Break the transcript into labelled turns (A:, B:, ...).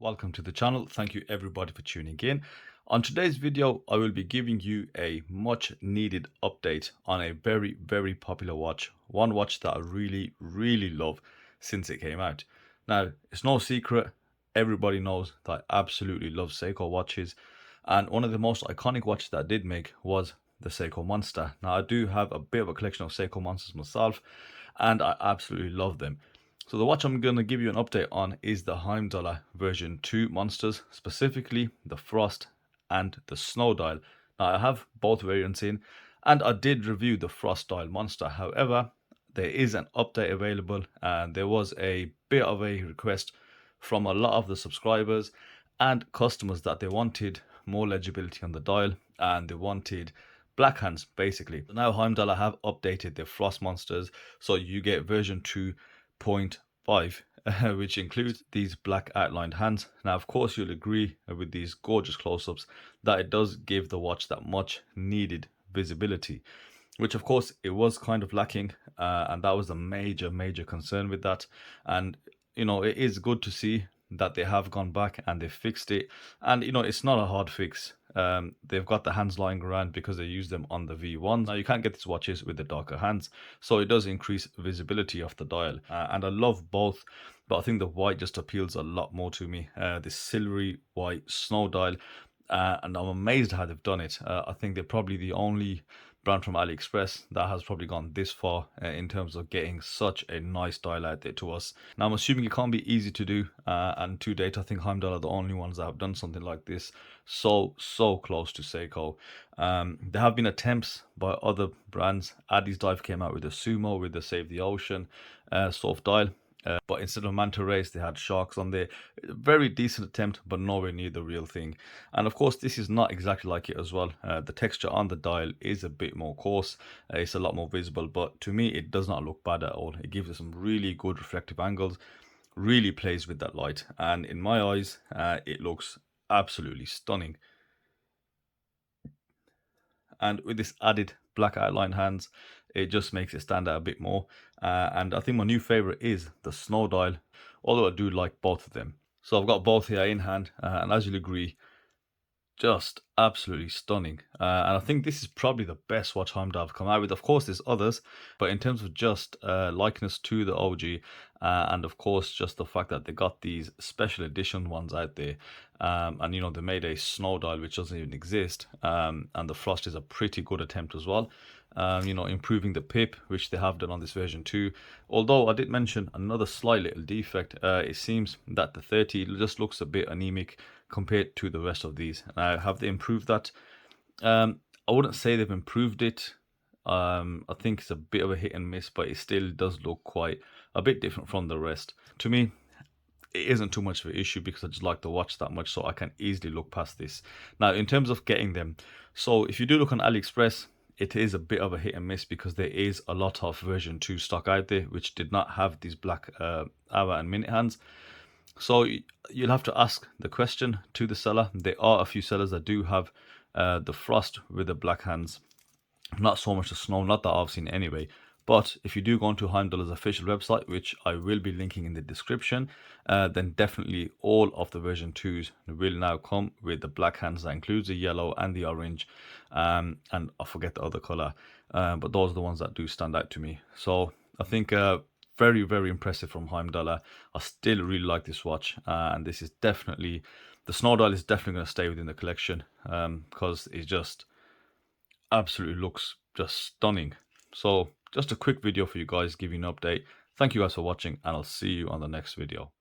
A: Welcome to the channel. Thank you everybody for tuning in. On today's video, I will be giving you a much needed update on a very popular watch. One watch that I really love since it came out. Now, it's no secret, everybody knows that I absolutely love Seiko watches. And one of the most iconic watches that I did make was the Seiko Monster. Now, I do have a bit of a collection of Seiko Monsters myself, and I absolutely love them. So the watch I'm going to give you an update on is the Heimdallr version 2 monsters, specifically the Frost and the Snow Dial. Now I have both variants in, and I did review the Frost Dial monster. However, there is an update available, and there was a bit of a request from a lot of the subscribers and customers that they wanted more legibility on the dial, and they wanted black hands basically. Now Heimdallr have updated their Frost monsters, so you get version 2.5, which includes these black outlined hands. Now of course you'll agree with these gorgeous close-ups that it does give the watch that much needed visibility, which of course it was kind of lacking, and that was a major concern with that. And you know, it is good to see that they have gone back and they fixed it. And you know, it's not a hard fix. They've got the hands lying around because they use them on the V1. Now you can't get these watches with the darker hands, so it does increase visibility of the dial, and I love both, but I think the white just appeals a lot more to me. This silvery white snow dial, and I'm amazed how they've done it. I think they're probably the only brand from Aliexpress that has probably gone this far in terms of getting such a nice dial out there to us. Now I'm assuming it can't be easy to do, and to date I think Heimdallr are the only ones that have done something like this so close to Seiko. There have been attempts by other brands. Addies Dive came out with a Sumo with the Save the Ocean soft dial. But instead of manta rays, they had sharks on there. Very decent attempt, but nowhere near the real thing. And of course, this is not exactly like it as well. The texture on the dial is a bit more coarse. It's a lot more visible, but to me, it does not look bad at all. It gives it some really good reflective angles, really plays with that light. And in my eyes, it looks absolutely stunning. And with this added black outline hands, it just makes it stand out a bit more. And I think my new favorite is the Snow Dial, although I do like both of them. So I've got both here in hand, and as you'll agree, just absolutely stunning. And I think this is probably the best watch Heimdallr have come out with. Of course there's others, but in terms of just likeness to the OG, and of course just the fact that they got these special edition ones out there, and you know, they made a snow dial which doesn't even exist, and the Frost is a pretty good attempt as well. You know, improving the pip, which they have done on this version 2. Although I did mention another slight little defect. It seems that the 30 just looks a bit anemic compared to the rest of these. Now, have they improved that? I wouldn't say they've improved it. I think it's a bit of a hit and miss, but it still does look quite a bit different from the rest. To me, it isn't too much of an issue because I just like to watch that much, so I can easily look past this. Now, in terms of getting them, so if you do look on AliExpress, it is a bit of a hit and miss because there is a lot of version 2 stock out there which did not have these black hour and minute hands. So you'll have to ask the question to the seller. There are a few sellers that do have the Frost with the black hands, not so much the Snow, not that I've seen anyway. But if you do go onto Heimdallr's official website, which I will be linking in the description, then definitely all of the version 2s will now come with the black hands. That includes the yellow and the orange, and I forget the other color, but those are the ones that do stand out to me. So I think very impressive from Heimdallr. I still really like this watch, and this is definitely, the Snow Dial is definitely going to stay within the collection, because it just absolutely looks just stunning. So just a quick video for you guys, giving an update. Thank you guys for watching, and I'll see you on the next video.